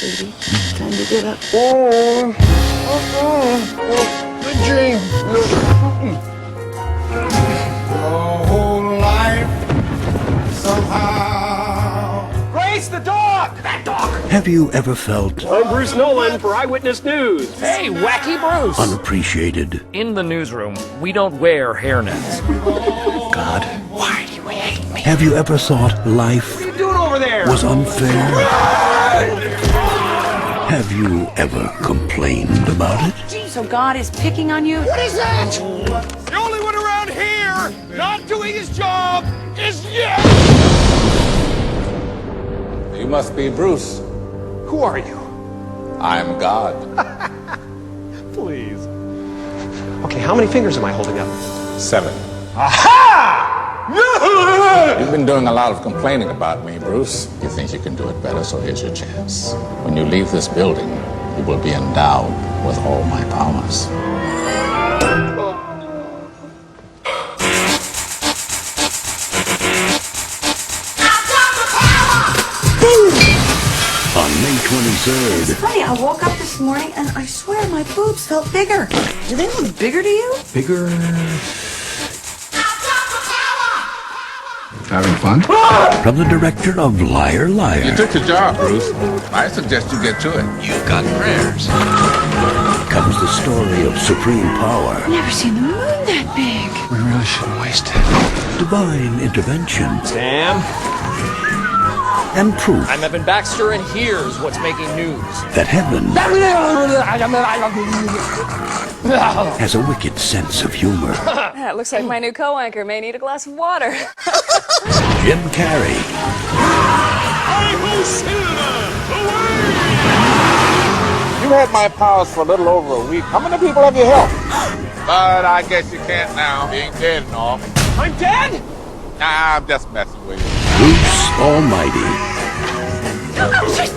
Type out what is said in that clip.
baby. Time to get up. Good dream. Your whole life somehow. Grace, the dog! That dog! Have you ever felt I'm Bruce Nolan for Eyewitness News. Hey, Wacky Bruce! unappreciated? In the newsroom, we don't wear hairnets. God, Why do you hate me? have you ever thought life What are you doing over there? was unfair? Have you ever complained about it? So God is picking on you? What is that? The only one around here not doing his job is you! You must be Bruce. Who are you? I'm God. Please. Okay, how many fingers am I holding up? 7. Aha! You've been doing a lot of complaining about me, Bruce. You think you can do it better, so here's your chance. When you leave this building, you will be endowed with all my powers. On May 23rd, It's funny, I woke up this morning and I swear my boobs felt bigger. Do they look bigger to you? bigger. Having fun? From the director of Liar You Liar took the job, Bruce. I suggest you get to it. You've got prayers. comes the story of supreme power, Never seen the moon that big. We really shouldn't waste it. divine intervention, Sam, and proof I'm Evan Baxter, and here's what's making news. that heaven has a wicked sense of humor. That looks like my new co-anchor may need a glass of water. Jim Carrey, You had my powers for a little over a week. How many people have you helped? But I guess you can't now, being dead and all. I'm dead? Nah, I'm just messing with you. Bruce Almighty, I was just